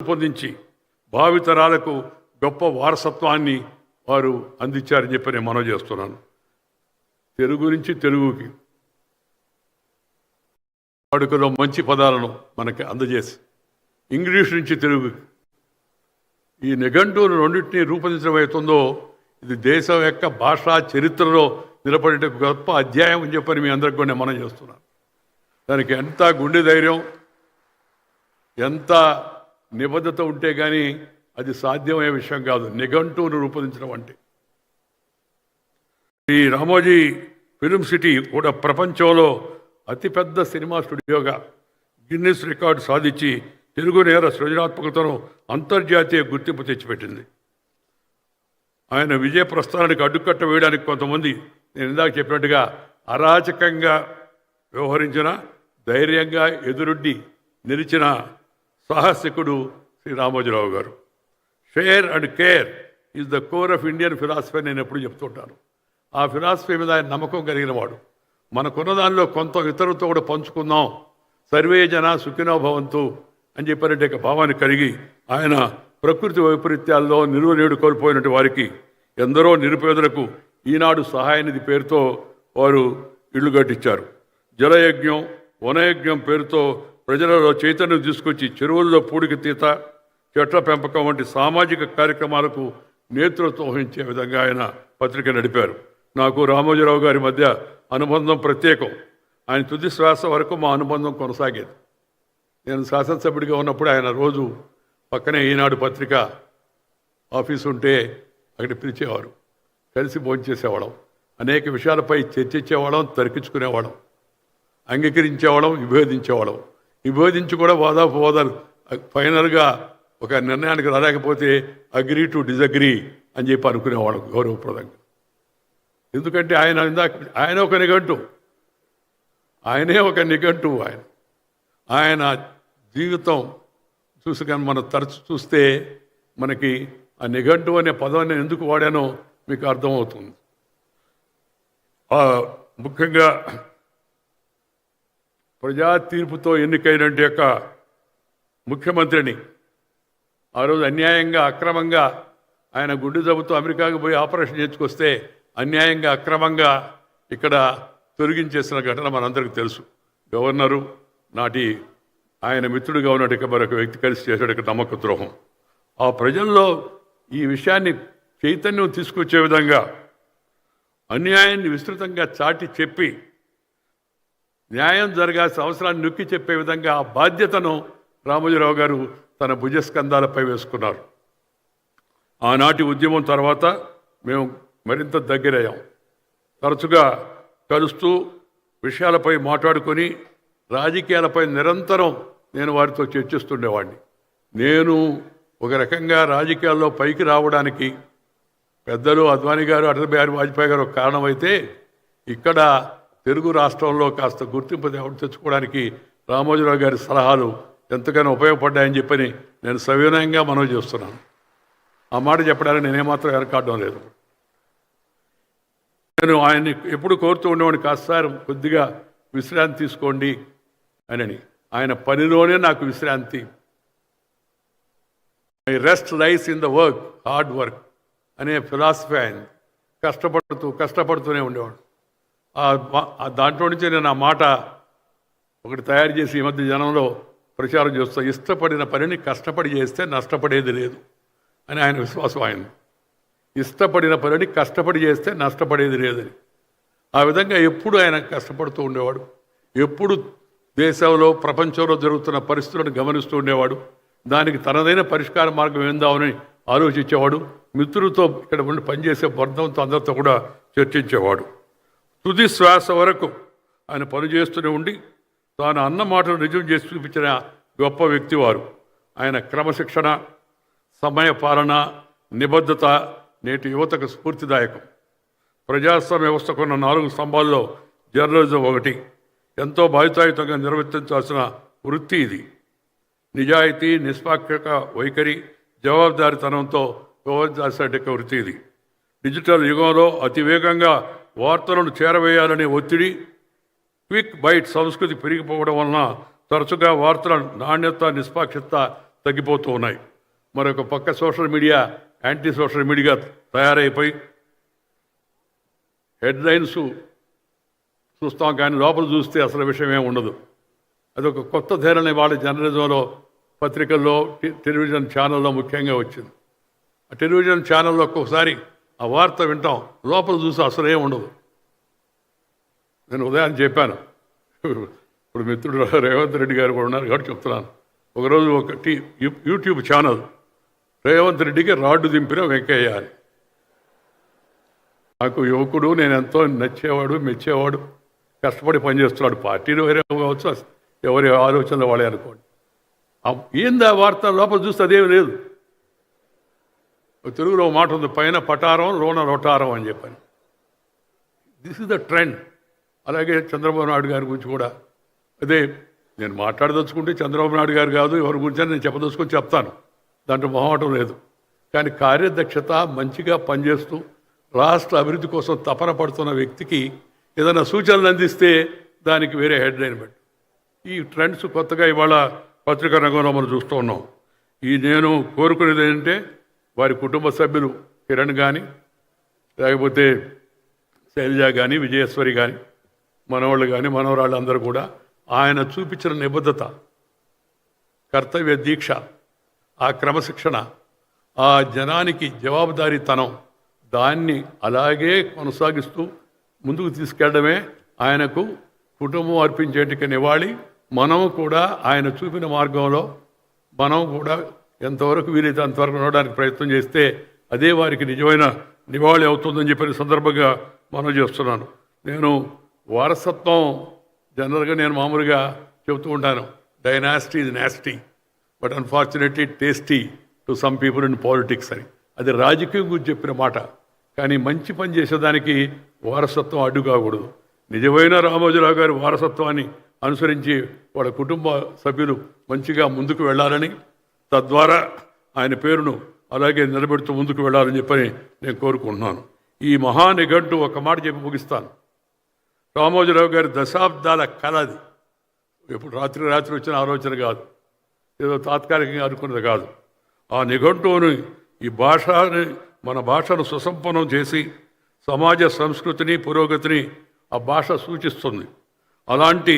రూపొందించి భావితరాలకు గొప్ప వారసత్వాన్ని వారు అందించారని చెప్పి నేను మనవి చేస్తున్నాను. తెలుగు నుంచి తెలుగుకి వాడుకలో మంచి పదాలను మనకి అందజేసి, ఇంగ్లీష్ నుంచి తెలుగుకి ఈ నిఘంటువును రెండింటినీ రూపొందించడం అవుతుందో ఇది దేశం యొక్క భాషా చరిత్రలో నిలబడే గొప్ప అధ్యాయం అని చెప్పని మీ అందరికి కూడా నేను మనం చేస్తున్నాను. దానికి ఎంత గుండె ధైర్యం, ఎంత నిబద్ధత ఉంటే కానీ అది సాధ్యమయ్యే విషయం కాదు. నిఘంటువును రూపొందించడం అంటే ఈ రామోజీ ఫిల్మ్ సిటీ కూడా ప్రపంచంలో అతిపెద్ద సినిమా స్టూడియోగా గిన్నిస్ రికార్డు సాధించి తెలుగు నేర సృజనాత్మకతను అంతర్జాతీయ గుర్తింపు తెచ్చిపెట్టింది. ఆయన విజయ ప్రస్థానానికి అడ్డుకట్ట వేయడానికి కొంతమంది నేను ఇందాక చెప్పినట్టుగా అరాచకంగా వ్యవహరించిన, ధైర్యంగా ఎదురుడ్డి నిలిచిన సాహసికుడు శ్రీ రామోజీరావు గారు. Share and care is the core of Indian philosophy నేను ఎప్పుడు చెప్తుంటాను. ఆ ఫిలాసఫీ మీద ఆయన నమ్మకం కలిగిన వాడు. మనకున్న దానిలో కొంత ఇతరులతో కూడా పంచుకుందాం, సర్వే జన సుఖినో భవంతు అని చెప్పినట్టు భావాన్ని కలిగి ఆయన ప్రకృతి వైపరీత్యాల్లో నిలువనేడు కోల్పోయినట్టు వారికి, ఎందరో నిరుపేదలకు ఈనాడు సహాయ నిధి పేరుతో వారు ఇళ్లు కట్టించారు. జలయజ్ఞం, వనయజ్ఞం పేరుతో ప్రజలలో చైతన్యం తీసుకొచ్చి చెరువుల్లో పూడికి తీత, చెట్ల పెంపకం వంటి సామాజిక కార్యక్రమాలకు నేతృత్వం వహించే విధంగా ఆయన పత్రిక నడిపారు. నాకు రామోజీరావు గారి మధ్య అనుబంధం ప్రత్యేకం. ఆయన తుది శ్వాస వరకు మా అనుబంధం కొనసాగేది. నేను శాసనసభ్యుడిగా ఉన్నప్పుడు ఆయన రోజు పక్కనే ఈనాడు పత్రిక ఆఫీసు ఉంటే అక్కడ పిలిచేవారు, కలిసి భోంచేసేవాళ్ళం, అనేక విషయాలపై చర్చించేవాళ్ళం, తర్కించుకునేవాళ్ళం, అంగీకరించేవాళ్ళం, విభేదించేవాళ్ళం. విభేదించి కూడా వాదాలు ఫైనల్గా ఒక నిర్ణయానికి రాలేకపోతే అగ్రీ టు డిజగ్రీ అని చెప్పి అనుకునేవాళ్ళం గౌరవప్రదంగా. ఎందుకంటే ఆయన ఒక నిఘంటు, ఆయనే ఒక నిఘంటు. ఆయన జీవితం చూసుకొని మనం తరచు చూస్తే మనకి ఆ నిఘంటు అనే పదాన్ని ఎందుకు వాడానో మీకు అర్థమవుతుంది. ముఖ్యంగా ప్రజా తీర్పుతో ఎన్నికైనటువంటి యొక్క ముఖ్యమంత్రిని ఆ రోజు అన్యాయంగా, అక్రమంగా ఆయన గుండె జబ్బుతో అమెరికాకు పోయి ఆపరేషన్ చేసుకొస్తే అన్యాయంగా, అక్రమంగా ఇక్కడ తొలగించేసిన ఘటన మనందరికీ తెలుసు. గవర్నరు, నాటి ఆయన మిత్రుడిగా ఉన్నట్టు మరొక వ్యక్తి కలిసి చేసాడు నమ్మక ద్రోహం. ఆ ప్రజల్లో ఈ విషయాన్ని చైతన్యం తీసుకొచ్చే విధంగా అన్యాయాన్ని విస్తృతంగా చాటి చెప్పి న్యాయం జరగాల్సిన అవసరాన్ని నొక్కి చెప్పే విధంగా ఆ బాధ్యతను రామోజీరావు గారు తన భుజస్కంధాలపై వేసుకున్నారు. ఆనాటి ఉద్యమం తర్వాత మేము మరింత దగ్గరయ్యాం. తరచుగా కలుస్తూ విషయాలపై మాట్లాడుకొని రాజకీయాలపై నిరంతరం నేను వారితో చర్చిస్తుండేవాడిని. నేను ఒక రకంగా రాజకీయాల్లో పైకి రావడానికి పెద్దలు అద్వానీ గారు, అటల్ బిహారీ వాజ్పేయి గారు ఒక కారణమైతే, ఇక్కడ తెలుగు రాష్ట్రంలో కాస్త గుర్తింపు తెచ్చుకోవడానికి రామోజీరావు గారి సలహాలు ఎంతగానో ఉపయోగపడ్డాయని చెప్పని నేను సవినయంగా మనవి చేస్తున్నాను. ఆ మాట చెప్పడానికి నేనేమాత్రం వెనకాడడం లేదు. నేను ఆయన్ని ఎప్పుడు కోరుతూ ఉండేవాడిని, కాస్త కొద్దిగా విశ్రాంతి తీసుకోండి అని. ఆయన పనిలోనే నాకు విశ్రాంతి. My rest lies in the work, hard work అనే ఫిలాసఫీ ఆయన. కష్టపడుతూనే ఉండేవాడు. దాంట్లో నుంచి నేను ఆ మాట ఒకటి తయారు చేసి ఈ మధ్య జనంలో ప్రచారం చేస్తా. ఇష్టపడిన పనిని కష్టపడి చేస్తే నష్టపడేది లేదు అని ఆయన విశ్వాసం. ఆయన ఇష్టపడిన పనిని కష్టపడి చేస్తే నష్టపడేది లేదని. ఆ విధంగా ఎప్పుడు ఆయన కష్టపడుతూ ఉండేవాడు. ఎప్పుడు దేశంలో, ప్రపంచంలో జరుగుతున్న పరిస్థితులను గమనిస్తూ ఉండేవాడు. దానికి తనదైన పరిష్కార మార్గం ఏందామని ఆలోచించేవాడు. మిత్రులతో ఇక్కడ ఉండి పనిచేసే వర్గంతో అందరితో కూడా చర్చించేవాడు. తుది శ్వాస వరకు ఆయన పనిచేస్తూనే ఉండి తాను అన్న మాటలు నిజం చేసి చూపించిన గొప్ప వ్యక్తి వారు. ఆయన క్రమశిక్షణ, సమయ పాలన, నిబద్ధత నేటి యువతకు స్ఫూర్తిదాయకం. ప్రజాస్వామ్య వ్యవస్థకున్న 4 స్తంభాల్లో జర్నలిజం ఒకటి. ఎంతో బాధ్యతాయుతంగా నిర్వర్తించాల్సిన వృత్తి ఇది. నిజాయితీ, నిష్పాక్షిక వైఖరి, జవాబుదారీతనంతో వ్యవహరించాల్సిన వృత్తి ఇది. డిజిటల్ యుగంలో అతివేగంగా వార్తలను చేరవేయాలనే ఒత్తిడి, క్విక్ బైట్ సంస్కృతి పెరిగిపోవడం వలన తరచుగా వార్తల నాణ్యత, నిష్పాక్షత తగ్గిపోతూ ఉన్నాయి. మరొక పక్క social media anti social media తయారైపోయి హెడ్లైన్స్ చూస్తాం కానీ లోపల చూస్తే అసలు విషయం ఏమి ఉండదు. అదొక కొత్త ధోరణి వాళ్ళ జర్నలిజంలో, పత్రికల్లో, టెలివిజన్ ఛానల్లో ముఖ్యంగా వచ్చింది. ఆ టెలివిజన్ ఛానల్లో ఒక్కొక్కసారి ఆ వార్త వింటాం, లోపల చూసి అసలు ఏమి ఉండదు. నేను ఉదయం చెప్పాను, ఇప్పుడు మిత్రుడు రేవంత్ రెడ్డి గారు కూడా ఉన్నారు కాబట్టి చెప్తున్నాను. ఒకరోజు ఒక యూట్యూబ్ ఛానల్ రేవంత్ రెడ్డికి రాడ్డు దింపిన వెంకయ్య అని. నాకు యువకుడు, నేను ఎంతో నచ్చేవాడు, మెచ్చేవాడు, కష్టపడి పనిచేస్తున్నాడు. పార్టీలు వేరే కావచ్చు, ఎవరి ఆలోచనలు వాళ్ళే అనుకోండి. ఏందా వార్త లోపల చూస్తే అదేమి లేదు. తెలుగులో మాట ఉంది, పైన పటారం లోన రొటారం అని చెప్పాను. This is the trend. అలాగే చంద్రబాబు నాయుడు గారి గురించి కూడా అదే. నేను మాట్లాడదలుచుకుంటే చంద్రబాబు నాయుడు గారు కాదు, ఎవరి గురించి నేను చెప్పదలుచుకొని చెప్తాను, దాంట్లో మొహమాటం లేదు. కానీ కార్యదక్షత, మంచిగా పనిచేస్తూ రాష్ట్ర అభివృద్ధి కోసం తపన పడుతున్న వ్యక్తికి ఏదైనా సూచనలు అందిస్తే దానికి వేరే హెడ్లైన్ పెట్టి ఈ ట్రెండ్స్ కొత్తగా ఇవాళ పత్రికా రంగంలో మనం చూస్తూ ఉన్నాం. నేను కోరుకునేది ఏంటంటే వారి కుటుంబ సభ్యులు కిరణ్ కానీ, లేకపోతే శైలజ కానీ, విజయేశ్వరి కానీ, మనవాళ్ళు కానీ, మనవరాళ్ళు అందరూ కూడా ఆయన చూపించిన నిబద్ధత, కర్తవ్య దీక్ష, ఆ క్రమశిక్షణ, ఆ జనానికి జవాబుదారీతనం, దాన్ని అలాగే కొనసాగిస్తూ ముందుకు తీసుకెళ్లడమే ఆయనకు కుటుంబం అర్పించేటికి నివాళి. మనం కూడా ఆయన చూపిన మార్గంలో మనం కూడా ఎంతవరకు వీలైతే అంతవరకు నడవడానికి ప్రయత్నం చేస్తే అదే వారికి నిజమైన నివాళి అవుతుందని చెప్పిన సందర్భంగా మనం చేస్తున్నాను. నేను వారసత్వం జనరల్గా నేను మామూలుగా చెబుతూ ఉంటాను, dynasty is nasty but unfortunately tasty to some people in politics అని. అది రాజకీయం గురించి చెప్పిన మాట. కానీ మంచి పని చేసేదానికి వారసత్వం అడ్డు కాకూడదు. నిజమైన రామోజీరావు గారి వారసత్వాన్ని అనుసరించి వాళ్ళ కుటుంబ సభ్యులు మంచిగా ముందుకు వెళ్ళాలని, తద్వారా ఆయన పేరును అలాగే నిలబెడుతూ ముందుకు వెళ్ళాలని చెప్పని నేను కోరుకుంటున్నాను. ఈ మహానిఘంటు ఒక మాట చెప్పి ముగిస్తాను. రామోజీరావు గారి దశాబ్దాల కళ అది. ఎప్పుడు రాత్రి వచ్చిన ఆలోచన కాదు, ఏదో తాత్కాలికంగా అనుకున్నది కాదు. ఆ నిఘంటువుని, ఈ భాషని, మన భాషను సుసంపన్నం చేసి సమాజ సంస్కృతిని, పురోగతిని ఆ భాష సూచిస్తుంది. అలాంటి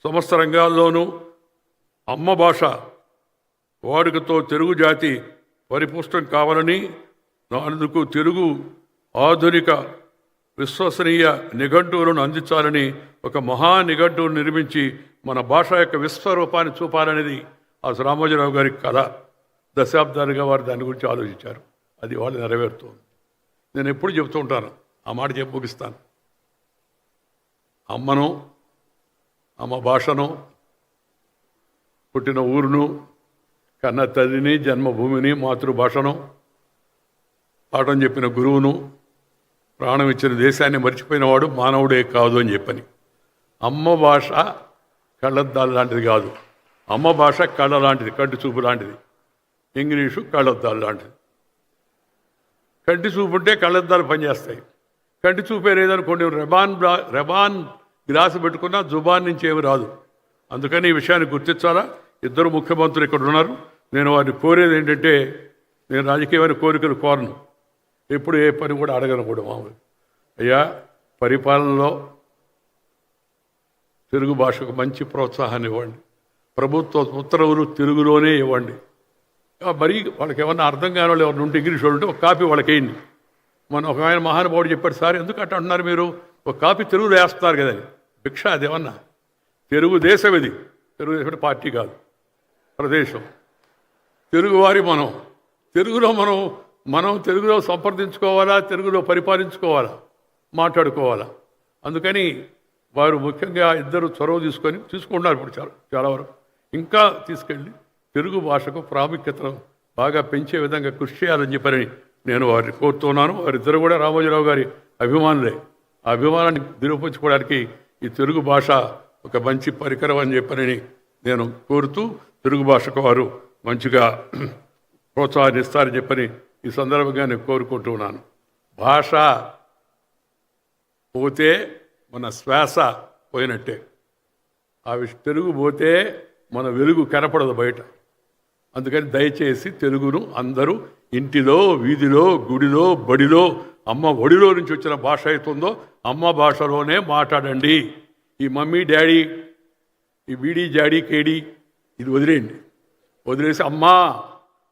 సమస్త రంగాల్లోనూ అమ్మ భాష వాడుకతో తెలుగు జాతి పరిపుష్టం కావాలని, అందుకు తెలుగు ఆధునిక విశ్వసనీయ నిఘంటువులను అందించాలని ఒక మహా నిఘంటువును నిర్మించి మన భాష యొక్క విశ్వరూపాన్ని చూపాలనేది ఆ రామోజీరావు గారి కళ. దశాబ్దాలుగా వారు దాని గురించి ఆలోచించారు. అది వాళ్ళు నెరవేరుతుంది. నేను ఎప్పుడు చెబుతూ ఉంటాను, ఆ మాట చెప్పి ముగిస్తాను. అమ్మను, అమ్మ భాషను, పుట్టిన ఊరును, కన్న తల్లిని, జన్మభూమిని, మాతృభాషను, పాఠం చెప్పిన గురువును, ప్రాణం ఇచ్చిన దేశాన్ని మర్చిపోయినవాడు మానవుడే కాదు అని చెప్పని. అమ్మ భాష కళ్ళద్దాలు లాంటిది కాదు. అమ్మ భాష కళ్ళ లాంటిది, కంటి చూపు లాంటిది. ఇంగ్లీషు కళ్ళద్దాలు లాంటిది. కంటి చూపు ఉంటే కళ్ళద్దాలు పనిచేస్తాయి. కంటి చూపే లేదనుకోండి, రెబాన్ గ్లాసు పెట్టుకున్నా జుబాన్ నుంచి ఏమి రాదు. అందుకని ఈ విషయాన్ని గుర్తించాలా. ఇద్దరు ముఖ్యమంత్రులు ఇక్కడ ఉన్నారు. నేను వారిని కోరేది ఏంటంటే, నేను రాజకీయమైన కోరికలు కోరను, ఎప్పుడు ఏ పని కూడా అడగను కూడా. మామూలు అయ్యా, పరిపాలనలో తెలుగు భాషకు మంచి ప్రోత్సాహాన్ని ఇవ్వండి. ప్రభుత్వ ఉత్తర్వులు తెలుగులోనే ఇవ్వండి. మరి వాళ్ళకి ఏమన్నా అర్థం కాని వాళ్ళు ఎవరిని ఉంటే, ఇంగ్లీష్ వాళ్ళు ఉంటే ఒక కాపీ వాళ్ళకి వేయండి. ఒక ఆయన మహానుభావుడు చెప్పాడు, సార్ ఎందుకు అట్లా అంటున్నారు మీరు, ఒక కాపీ తెలుగులో వేస్తున్నారు కదని. భిక్ష అదేమన్నా. తెలుగుదేశం ఇది. తెలుగుదేశం పార్టీ కాదు, ప్రదేశం. తెలుగువారి మనం తెలుగులో సంప్రదించుకోవాలా, తెలుగులో పరిపాలించుకోవాలా, మాట్లాడుకోవాలా. అందుకని వారు ముఖ్యంగా ఇద్దరు చొరవ తీసుకుంటున్నారు ఇప్పుడు చాలా వరకు. ఇంకా తీసుకెళ్ళి తెలుగు భాషకు ప్రాముఖ్యతను బాగా పెంచే విధంగా కృషి చేయాలని చెప్పని నేను వారిని కోరుతున్నాను. వారిద్దరు కూడా రామోజీరావు గారి అభిమానులే. ఆ అభిమానాన్ని నిరూపించుకోవడానికి ఈ తెలుగు భాష ఒక మంచి పరికరం అని చెప్పని నేను కోరుతూ, తెలుగు భాషకు వారు మంచిగా ప్రోత్సాహాన్నిస్తారని చెప్పని ఈ సందర్భంగా నేను కోరుకుంటున్నాను. భాష పోతే మన శ్వాస పోయినట్టే. తెలుగు పోతే మన వెలుగు కనపడదు బయట. అందుకని దయచేసి తెలుగును అందరూ ఇంటిలో, వీధిలో, గుడిలో, బడిలో, అమ్మ ఒడిలో నుంచి వచ్చిన భాష అవుతుందో అమ్మ భాషలోనే మాట్లాడండి. ఈ మమ్మీ డాడీ, ఈ బీడీ జాడీ కేడీ ఇది వదిలేయండి. వదిలేసి అమ్మా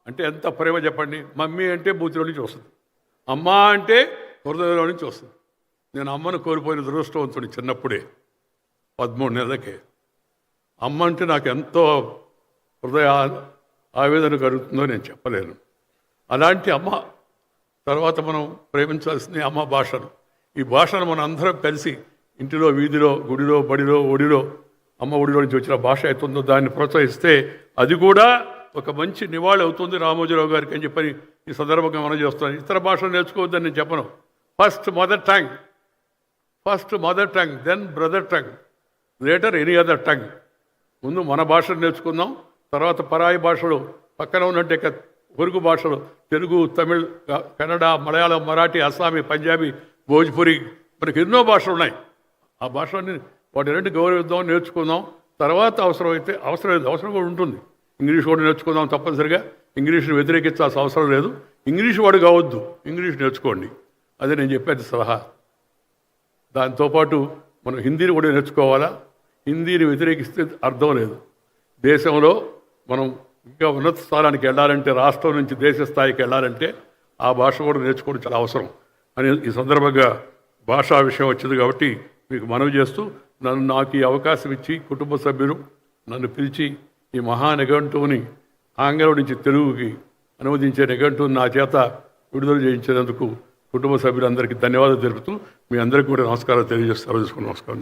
అంటే ఎంత ప్రేమ చెప్పండి. మమ్మీ అంటే బూతిలో నుంచి వస్తుంది, అమ్మ అంటే హృదయంలో నుంచి వస్తుంది. నేను అమ్మను కోల్పోయిన దురదృష్టవంతుని చిన్నప్పుడే 13 నెలలకే. అమ్మ అంటే నాకు ఎంతో హృదయ ఆవేదన కలుగుతుందో నేను చెప్పలేను. అలాంటి అమ్మ తర్వాత మనం ప్రేమించాల్సిన అమ్మ భాషను, ఈ భాషను మనం అందరం కలిసి ఇంటిలో, వీధిలో, గుడిలో, బడిలో, ఒడిలో, అమ్మ ఒడిలో నుంచి వచ్చిన భాష అవుతుందో దాన్ని ప్రోత్సహిస్తే అది కూడా ఒక మంచి నివాళి అవుతుంది రామోజీరావు గారికి అని చెప్పని ఈ సందర్భంగా మనం చేస్తున్నాను. ఇతర భాషలు నేర్చుకోవద్దని నేను చెప్పను. First mother tongue, then brother tongue, later any other tongue. ముందు మన భాషను నేర్చుకుందాం, తర్వాత పరాయి భాషలు పక్కన ఉన్నట్టే పొరుగు భాషలు తెలుగు, తమిళ్, కన్నడ, మలయాళం, మరాఠీ, అస్సామీ, పంజాబీ, భోజ్పురి, మనకి ఎన్నో భాషలు ఉన్నాయి. ఆ భాషలన్నీ వాటి రెండు గౌరవిద్దాం, నేర్చుకుందాం. తర్వాత అవసరం కూడా ఉంటుంది. ఇంగ్లీష్ కూడా నేర్చుకుందాం తప్పనిసరిగా. ఇంగ్లీష్ని వ్యతిరేకించాల్సిన అవసరం లేదు. ఇంగ్లీష్ వాడు కావద్దు, ఇంగ్లీష్ నేర్చుకోండి. అదే నేను చెప్పేది సలహా. దాంతోపాటు మనం హిందీని కూడా నేర్చుకోవాలా. హిందీని వ్యతిరేకిస్తే అర్థం లేదు. దేశంలో మనం ఇంకా ఉన్నత స్థానానికి వెళ్ళాలంటే, రాష్ట్రం నుంచి దేశ స్థాయికి వెళ్ళాలంటే ఆ భాష కూడా నేర్చుకోవడం చాలా అవసరం అని ఈ సందర్భంగా భాషా విషయం వచ్చింది కాబట్టి మీకు మనవి చేస్తూ, నాకు ఈ అవకాశం ఇచ్చి కుటుంబ సభ్యులు నన్ను పిలిచి ఈ మహా నిఘంటువుని ఆంగ్లం నుంచి తెలుగుకి అనువదించే నిఘంటువుని నా చేత విడుదల చేయించినందుకు కుటుంబ సభ్యులందరికీ ధన్యవాదాలు తెలుపుతూ మీ అందరికీ కూడా నమస్కారాలు తెలియజేస్తారు. నమస్కారం.